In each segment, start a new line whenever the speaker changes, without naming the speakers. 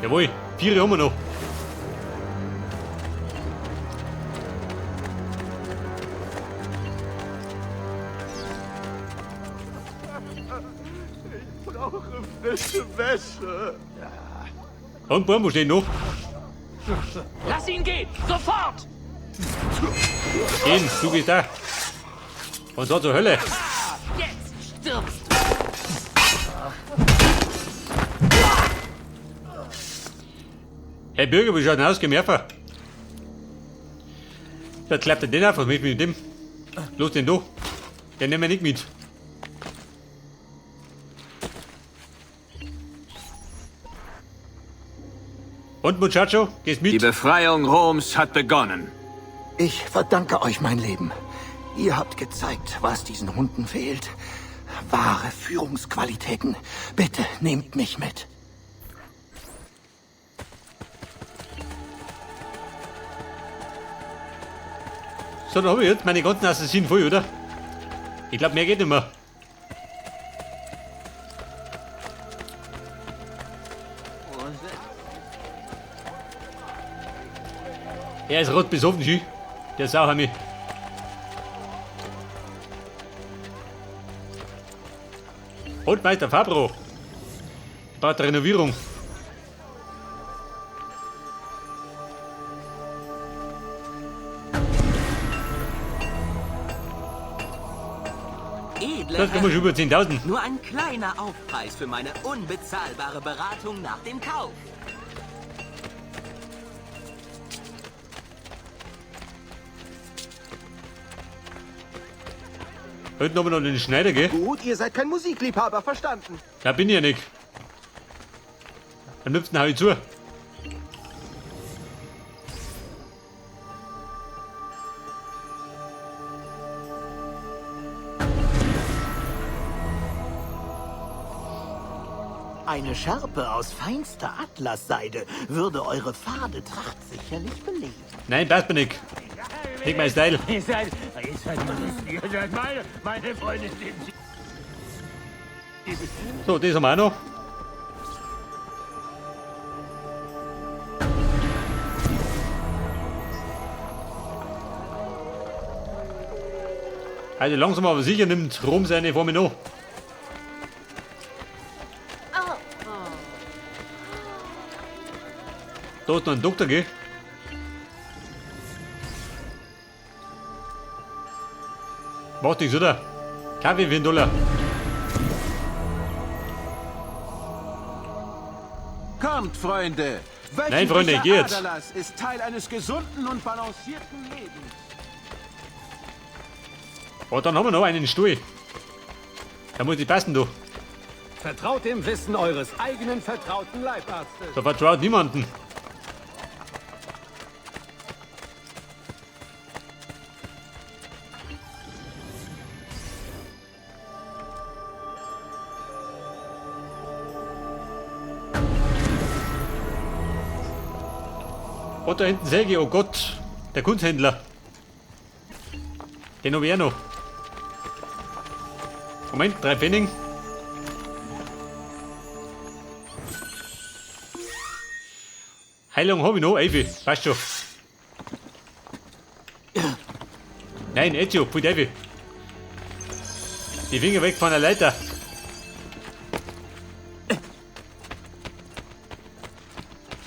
Jawohl, 4 haben wir noch.
Ich brauche frische Wäsche.
Und wo steht noch?
Lass ihn gehen! Sofort!
Gehen, du gehst da. Und so zur Hölle.
Jetzt stirbst du!
Herr Bürger, wie schaut denn aus? Geh mehrfach. Da klappt er den einfach mit dem. Los den da. Den nehmen wir nicht mit. Und Muchacho, gehst
Die
mit?
Befreiung Roms hat begonnen.
Ich verdanke euch mein Leben. Ihr habt gezeigt, was diesen Hunden fehlt. Wahre Führungsqualitäten. Bitte nehmt mich mit.
So, dann habe ich jetzt meine ganzen Assassinen voll, oder? Ich glaube, mehr geht nicht mehr. Er ist rot besoffen, Schü. Der Sauhammi. Und Meister Fabro. Baut Renovierung.
Edle
Das kommen wir schon über 10.000.
Nur ein kleiner Aufpreis für meine unbezahlbare Beratung nach dem Kauf.
Heute haben wir noch den Schneider, gell?
Gut, ihr seid kein Musikliebhaber, verstanden.
Da bin ich ja nicht. Am liebsten hau ich zu.
Eine Schärpe aus feinster Atlasseide würde eure fade Tracht sicherlich beleben.
Nein, passt mir nicht. Nicht mein Style.
Ihr seid meine Freunde sind
So, das haben wir auch noch. Also langsam aber sicher nimmt Rom seine vor mir noch. Da ist noch ein Doktor, gell? Macht nichts, oder? Kaffee für $1.
Kommt, Freunde!
Nein, Freunde,
Wöchentlicher
geht's.
Aderlass ist Teil eines gesunden und balancierten Lebens.
Oh, dann haben wir noch einen Stuhl. Da muss ich passen, du.
Vertraut dem Wissen eures eigenen vertrauten Leibarztes.
Da vertraut niemanden. Und da hinten sehe ich, oh Gott, der Kunsthändler. Den habe ich auch noch. Moment, 3 Pfennig. Heilung habe ich noch, Eifel, passt schon. Nein, Ezio, pfui Eifel. Die Finger weg von der Leiter.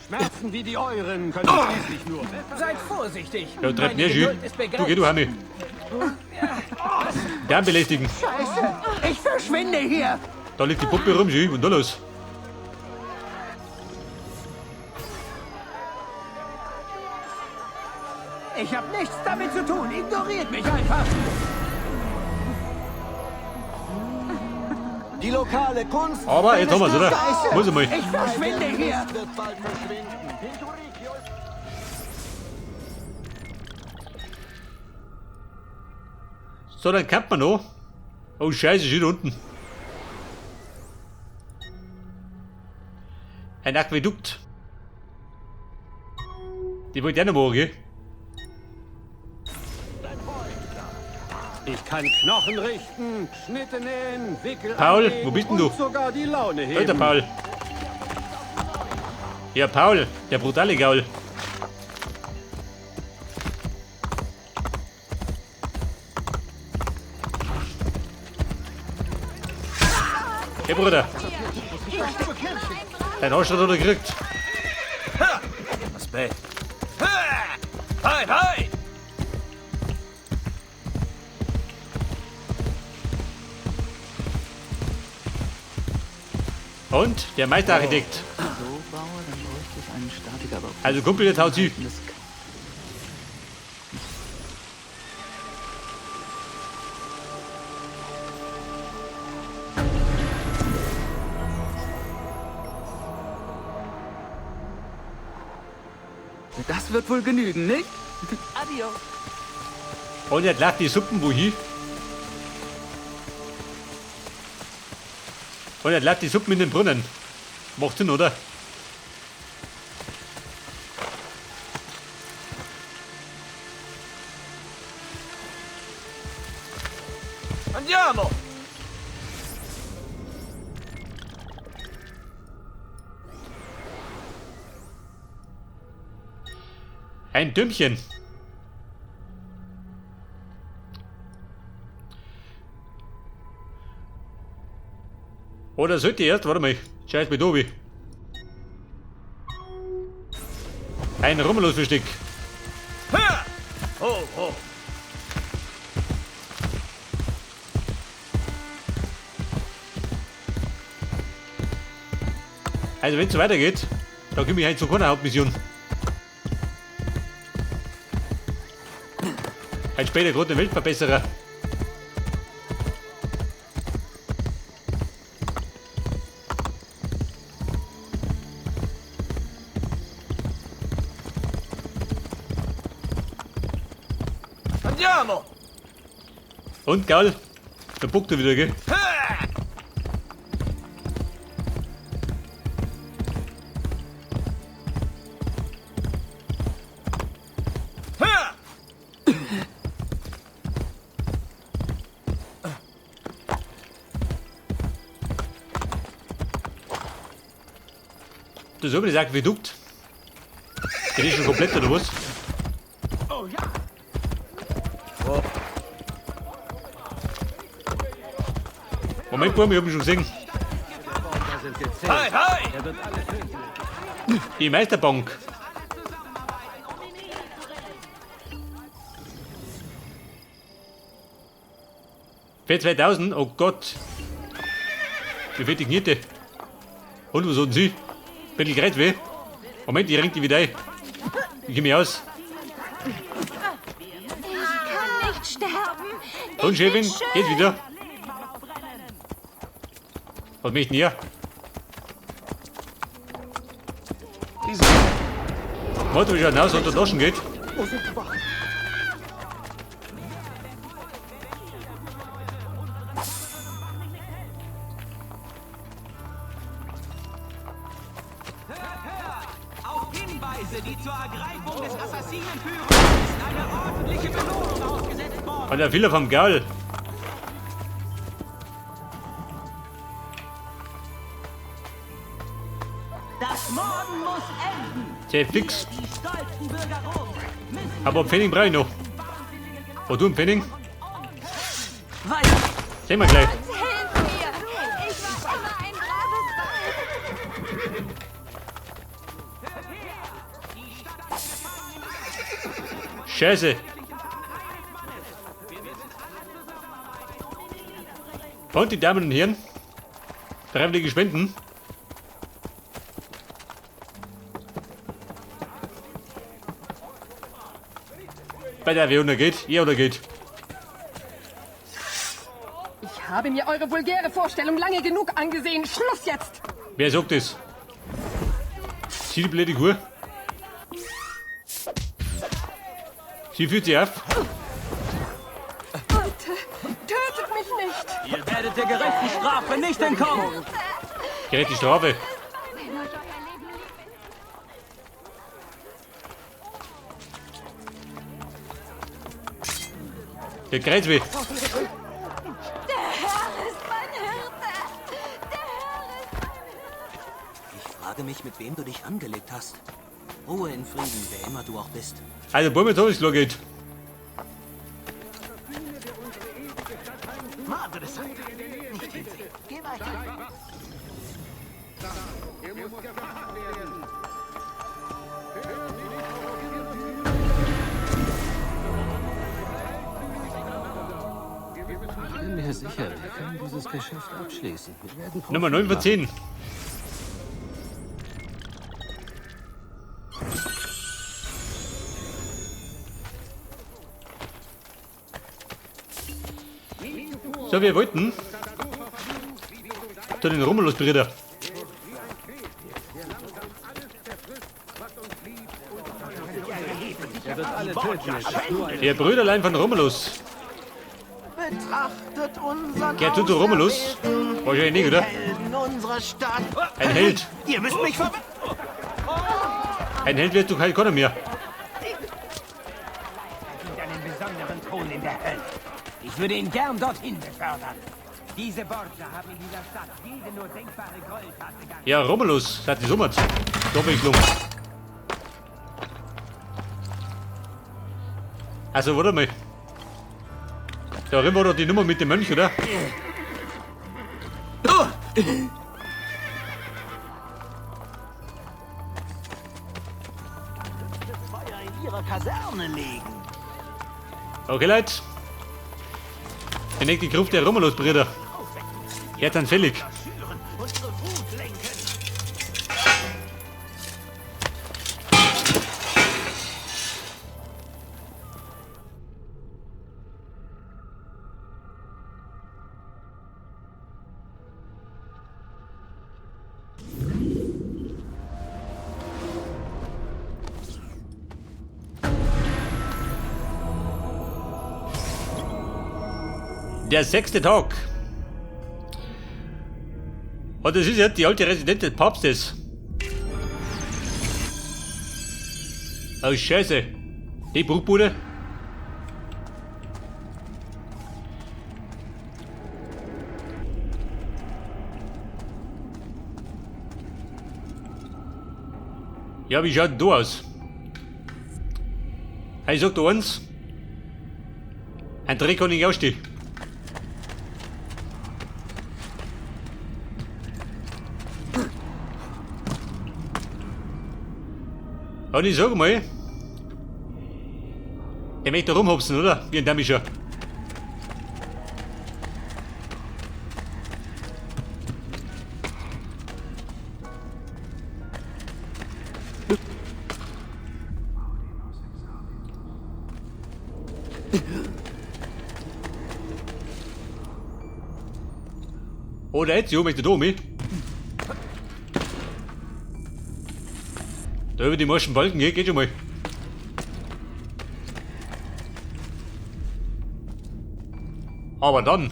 Schmerzen wie die euren können schließlich nur. Seid vorsichtig.
Ja, treib
Meine
mir, Jü.
Geduld ist
Du
begrenzt.
geh, du Hammi. Gern belästigen.
Scheiße, ich verschwinde hier.
Da liegt die Puppe rum, Jü, und da los.
Ich habe nichts damit zu tun. Ignoriert mich einfach.
Die lokale Kunst.
Aber jetzt haben wir's, oder? Muss ich mal.
Ich verschwinde hier.
Wird bald verschwinden.
So, dann campt man noch. Oh, Scheiße, steht unten. Ein Aquädukt. Die wollte ich auch noch machen, gell?
Ich kann Knochen richten, Schnitte nähen, Wickel
Paul,
anlegen
wo bist denn du?
und sogar die Laune heben.
Alter Paul. Ja, Paul, der brutale Gaul. Hey, Bruder. Dein Arsch hat er gekriegt.
Was bei? Hi, hi!
Und der Meisterarchitekt.
So baue, dann bräuchte ich einen Statiker. Aber
Also Kumpel, jetzt haut sie.
Das wird wohl genügen, nicht? Adios.
Und jetzt lacht die Suppen wohin. Und jetzt lacht die Suppen in den Brunnen. Macht Sinn, oder?
Andiamo!
Ein Dümmchen. Oder sollte ich erst, warte mal, scheiß mit obi. Ein Romulus-Versteck.
Ho, ho!
Also wenn es so weitergeht, dann komme ich halt zu keiner Hauptmission. Halt später gerade ein Weltverbesserer.
Andiamo!
Und Gaul, da buckt er wieder, gell? Das ist aber das Aquädukt. Der ist schon komplett, oder was?
Oh ja!
Moment, Burm, ich hab ihn schon gesehen.
Da sind gezählt.
Hi, hi!
Er wird alle töten.
Die Meisterbank. Für 2000, oh Gott. Mir fehlt die Kniete. Und was haben Sie? Bisschen gerät weh. Moment, ich ring die wieder ein. Ich geh mich aus.
Ich kann nicht sterben.
Und
Ich bin
Chefin,
schön.
geht wieder. Was möchten ihr? Warte, wie schaut aus, ob der Taschen geht.
Wo sind die Wachen?
Auf Hinweise, die zur Ergreifung des Assassinen führen, ist eine ordentliche Belohnung ausgesetzt worden.
Und der Fehler vom Gaul.
Das Morden muss enden.
Sehr fix.
Die stolzen Bürger Roms müssen
Aber einen Pfennig brauche ich noch. Und du einen Pfennig?
weiter.
Sehen wir gleich.
Hilf mir. Ich war immer ein braves Weib.
Scheiße. Und die Damen und Herren, freiwillige Spenden. Bei der wer untergeht, ihr untergeht.
Ich habe mir eure vulgäre Vorstellung lange genug angesehen. Schluss jetzt!
Wer sagt das? Sie die blöde Kur? Sie führt sich auf.
Bitte, tötet mich nicht!
Ihr werdet der gerechten Strafe nicht entkommen.
Gerät die Strafe. Der Kreuz weh.
Der Herr ist mein Hirte. Der Herr ist mein Hirte.
Ich frage mich, mit wem du dich angelegt hast. Ruhe in Frieden, wer immer du auch bist.
Also, wollen wir jetzt, ob es klar geht.
Madre Santa. Nicht hinsehen. Geh weiter.
Ich bin mir sicher, wir können dieses Geschäft abschließen. Wir werden
Nummer 9 von 10. So, wir wollten zu den Romulus-Brüder.
Er wird alle töten. Es ist nur ein
Ihr Brüderlein von Romulus.
Betrachtet unseren
Gehört du zu Romulus? Wahrscheinlich nicht, oder?
Helden unserer Stadt.
Ein Held.
Ihr müsst mich ver...
Ein Held wird du kein Konner mehr.
Einen besonderen Thron in der Hölle. Ich würde ihn gern dorthin befördern. Diese Borgia haben in dieser Stadt jede nur denkbare Gräueltat begangen.
Ja, Romulus, hat die Summert. Doppelklung. Also, warte mal. Da war doch die Nummer mit dem Mönch, oder?
Feuer in ihrer Kaserne legen.
Okay, Leute. Entdeckt die Gruft der Romulus-Brüder. Jetzt anfällig.
Unsere Wut lenken.
Der 6. Tag. Und das ist jetzt die alte Residenz des Papstes. Oh, Scheiße. Die Bruchbude. Ja, wie schaut denn du aus? Ich sag dir eins. Ein Dreck kann ich ausstehen. Und ich sag mal, der möchte rumhopsen, oder? Wie ein Damischer. Oder jetzt, möchte da mit. Da über die morschen Balken geht schon mal. Aber dann.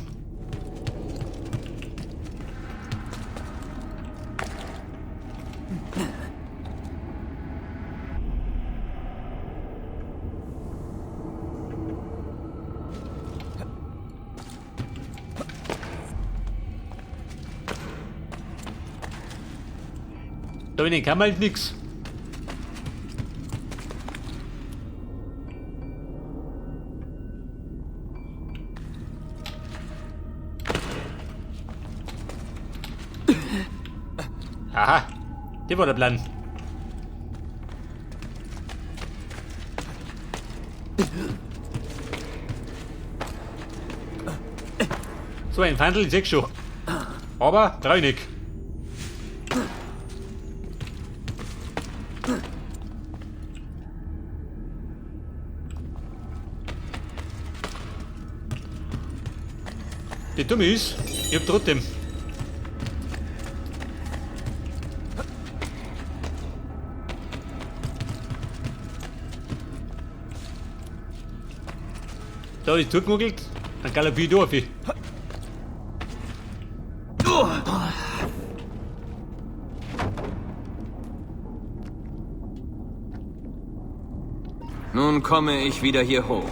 Da innen kann man halt nix. Aha, das war der Plan. So ein Fandel, ich seh's schon. Aber treu nicht. Das Dumme ist, ich hab trotzdem. Da ist zugemuggelt, dann galoppiert ich auf.
Nun komme ich wieder hier hoch.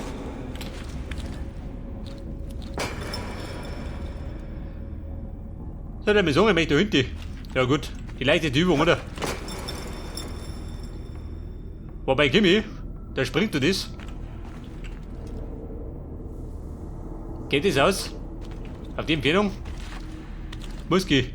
So, der Mesong, ich möchte da hinten. Ja gut, die leichte Übung, oder? Wobei, Kimi, da springt du das. Geht das aus? Auf die Empfehlung? Muski.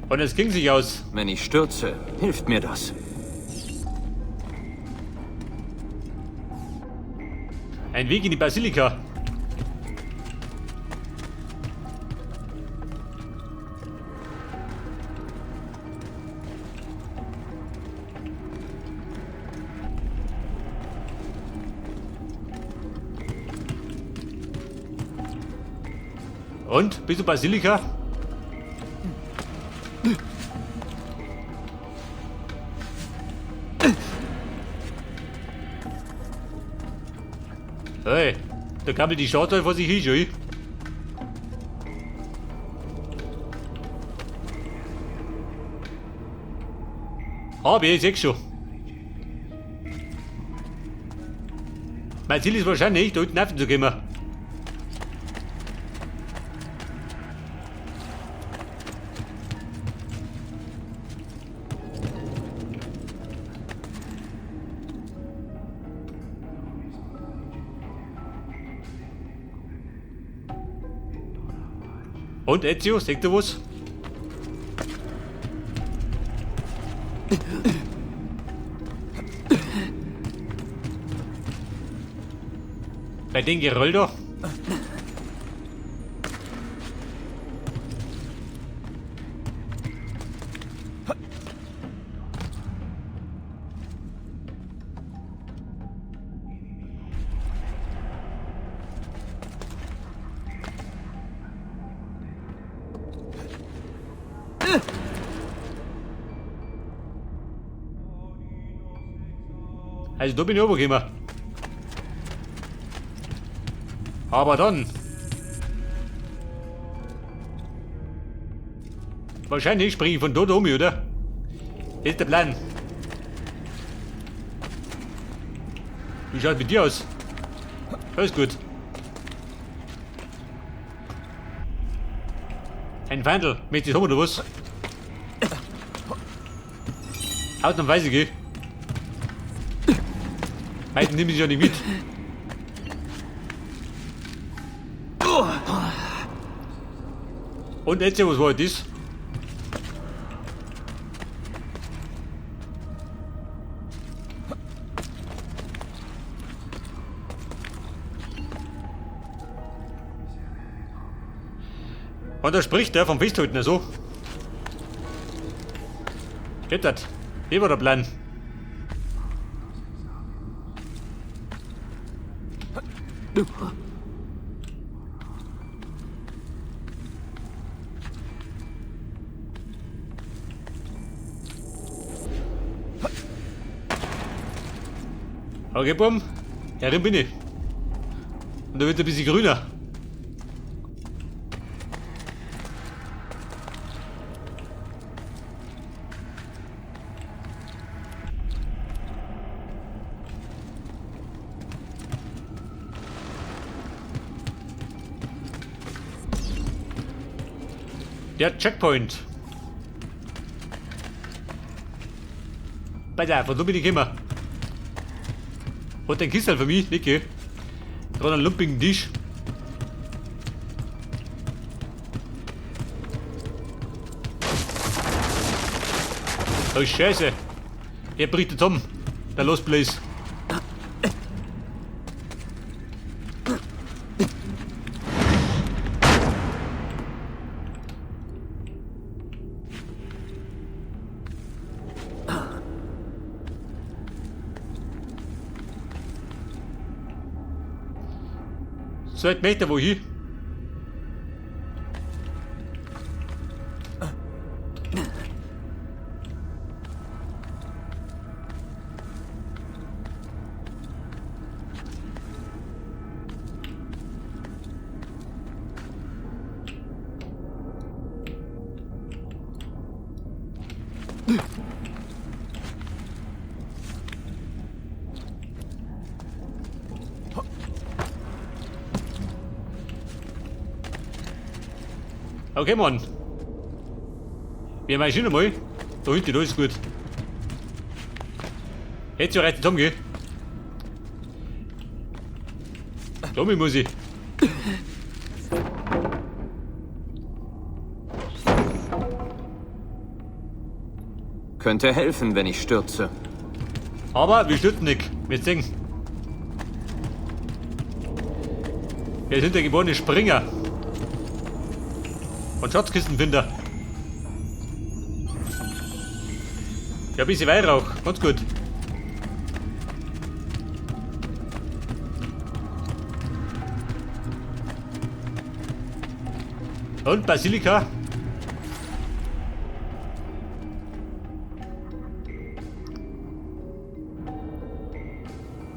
Und es ging sich aus.
Wenn ich stürze, hilft mir das.
Ein Weg in die Basilika. Und? Bist du Basilika? Hey, da kabbelt die Scharte vor sich hin, schon. Aber ich seh's schon. Mein Ziel ist wahrscheinlich, da unten Nerven zu kommen. Und Ezio, sagt du was? Bei den Geröll da? Also da bin ich runtergekommen. Aber dann. Wahrscheinlich springe ich von dort um, oder? Das ist der Plan. Wie schaut es mit dir aus? Alles gut. Ein Feindl, möchtest du haben oder was? Ausnahmsweise geh. Heute nehme ich ja nicht mit. Und jetzt, was war das? Und da spricht der vom Festhalten so. Geht das? Wie war der Plan? Okay, Bum, herin bin ich. Und da wird ein bisschen grüner. Der Checkpoint. Bei der, von so bin ich immer. Und ein Kistl für mich, Nicke. Dran einen lumpigen Tisch. Oh Scheiße. Er bricht jetzt um. Der Lost Place. So weit Meter wohin? Okay, Mann. Wir machen schon mal. Da hinten, da ist gut. Jetzt ja recht zusammen, gell? Damit muss ich.
Könnte helfen, wenn ich stürze.
Aber wir stürzen nicht. Wir singen. Wir sind der geborene Springer. Und Schatzkistenfinder. Ja, ein bisschen Weihrauch. Ganz gut. Und Basilika.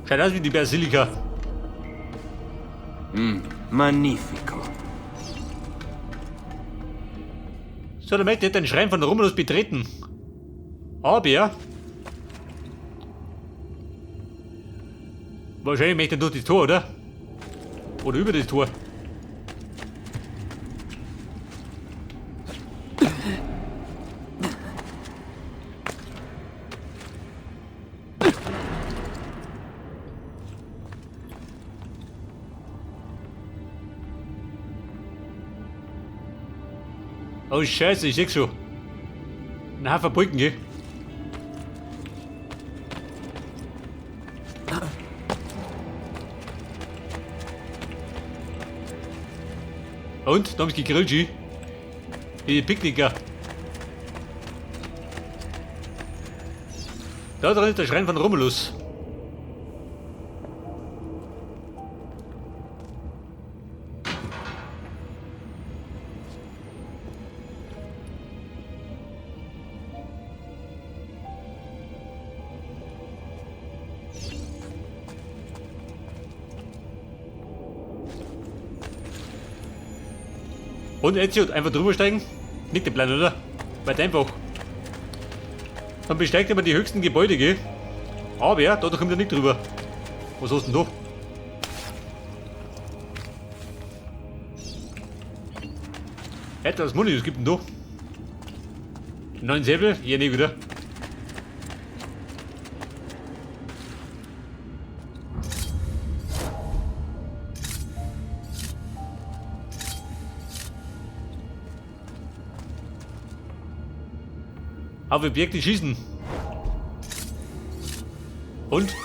Schaut aus wie die Basilika.
Magnifico.
So, der möchte den Schrein von Romulus betreten. Aber wahrscheinlich möchte er durch das Tor, oder? Oder über das Tor. Oh Scheiße, ich seh's schon. Ein Haufen Brücken, gell? Und? Da hab ich gegrillt, G. Die Picknicker. Da drin ist der Schrein von Romulus. Und Ezio, einfach drüber steigen? Nicht der Plan, oder? Weit einfach. Dann besteigt immer die höchsten Gebäude, gell? Aber ja, da kommt er nicht drüber. Was hast du denn da? Etwas Money, was gibt denn da? 9 Säbel? Ja, nicht wieder. Auf Objekte schießen. Und?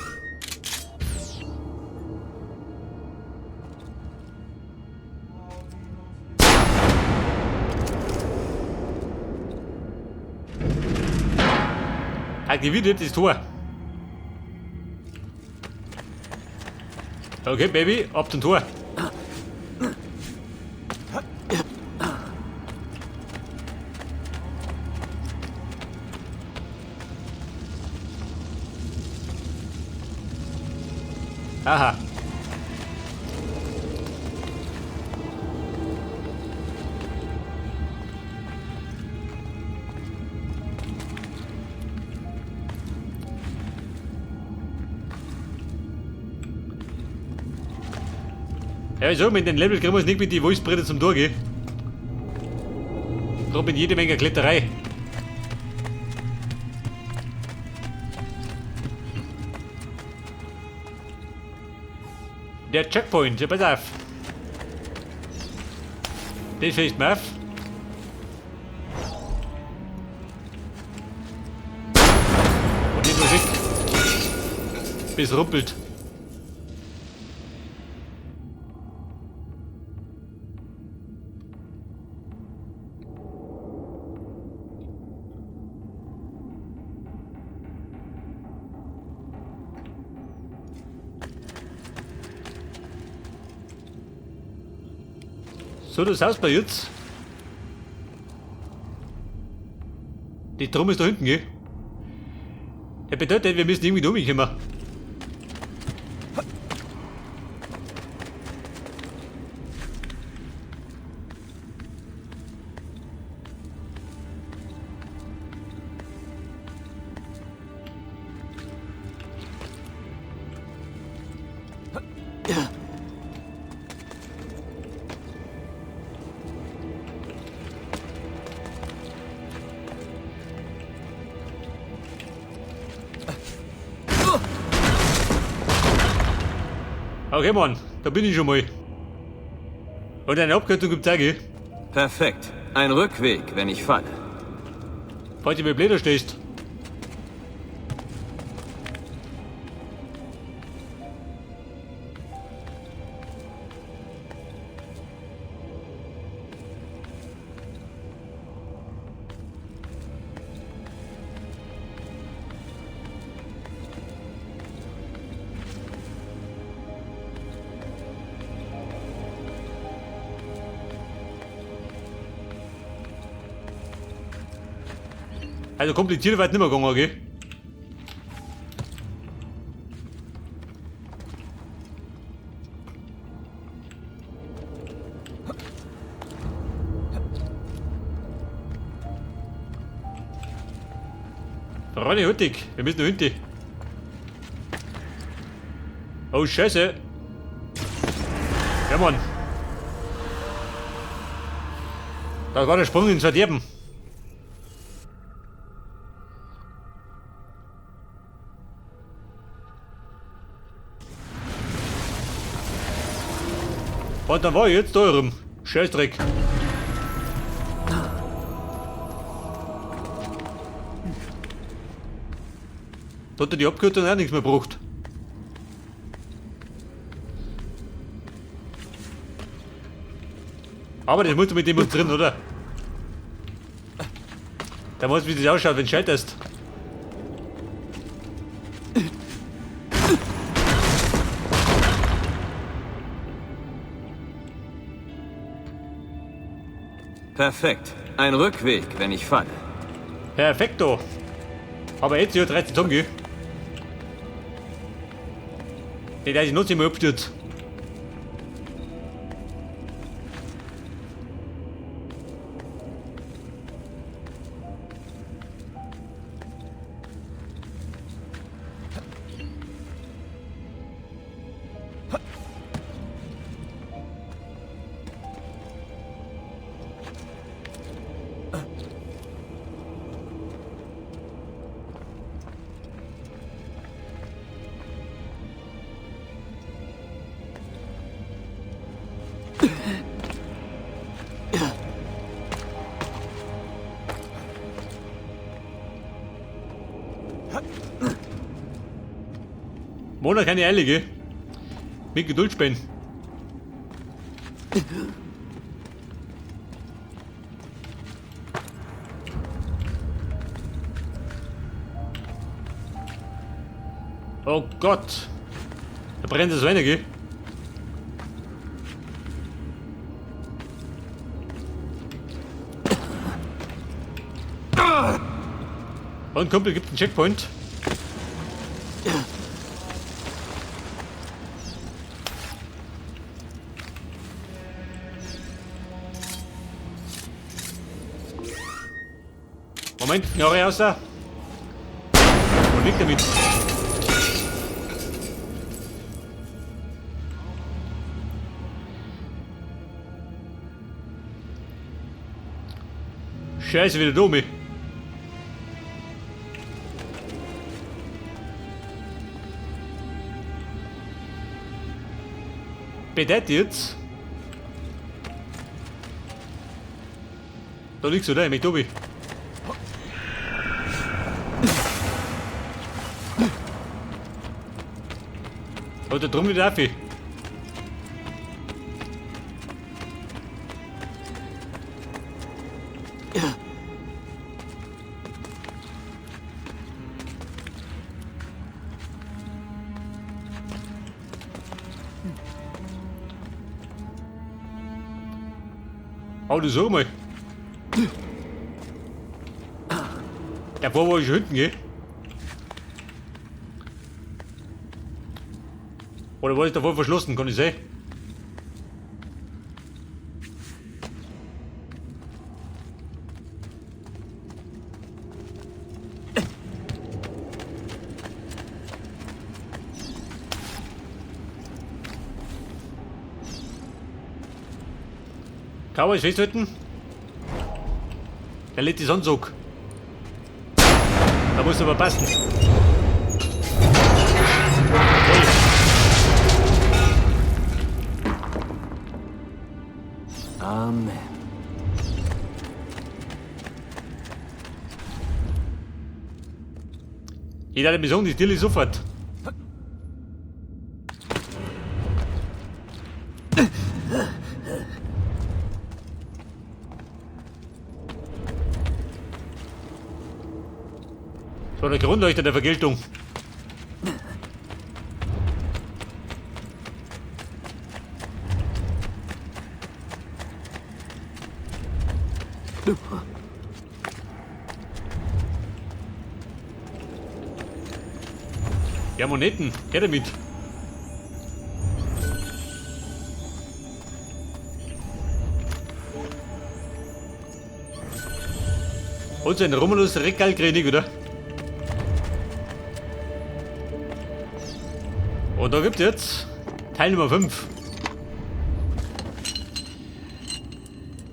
Aktiviert das Tor. Okay, Baby, ab zum Tor. Aha. Ja, so, mit den Level kriegen wir es nicht mit die Wolfsbrille zum Tor gehen. Gerade mit jede Menge Kletterei. Der Checkpoint, ja pass auf. Den fällt mir auf. Und nicht nur weg. Bis rumpelt. So, das Haus bei jetzt. Die Drum ist da hinten, gell? Der bedeutet, wir müssen irgendwie da rumkommen. Okay, Mann, da bin ich schon mal. Und eine Abkürzung gibt's auch, gell?
Perfekt. Ein Rückweg, wenn ich falle.
Falls du mir blöder stehst. Also kompliziert wird nicht mehr gegangen, gell? Ronny Huttig, wir müssen noch hinten. Oh Scheiße. Ja Mann. Da war der Sprung ins Verderben. Und dann war ich jetzt da rum. Scheißdreck. Da hat er die Abkürzung auch nichts mehr gebraucht. Aber das musst du mit demonstrieren, oder? Da weißt du, wie das ausschaut, wenn du scheiterst.
Perfekt. Ein Rückweg, wenn ich falle.
Perfekto. Aber jetzt hier 13 Tonnen, gell? Nee, da ist noch nicht mehr abstürzt. Mona keine Eile, gell? Mit Geduld spenden. Oh Gott! Da brennt das weiter, gell? Und Kumpel gibt einen Checkpoint. Moment, Knarre raus da. Und weg damit. Scheiße, wieder dumm. Bedeutet jetzt. Da liegst du da, ich möchte oben. Oder drum wieder auf. Hau das so mal. Davor war ich hinten, gell? Oder war ich davor verschlossen? Kann ich sehen? Kann man es festhalten? Der lädt die Sonnenzug. Da muss aber passen. Jeder hat mich sagen, die Stille ist sofort. Das war der Grundleuchter der Vergeltung. Ja, Moneten, her damit. Und sein Romulus Recalcredig, oder? Und da gibt es jetzt Teil Nummer 5.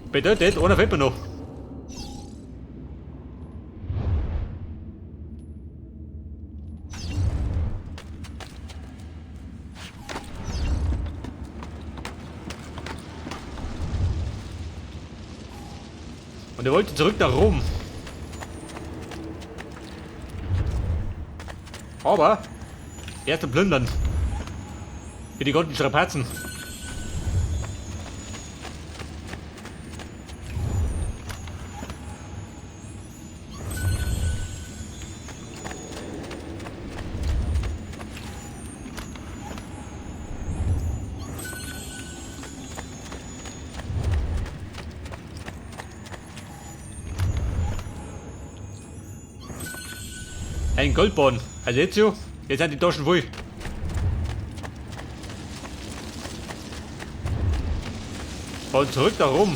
Bedeutet, einer fehlt mir noch. Und er wollte zurück nach Rom. Aber erst plündern. Für die ganzen Strapazen. Ein Goldborn. Also jetzt so, jetzt sind die Taschen voll. Und zurück nach Rom.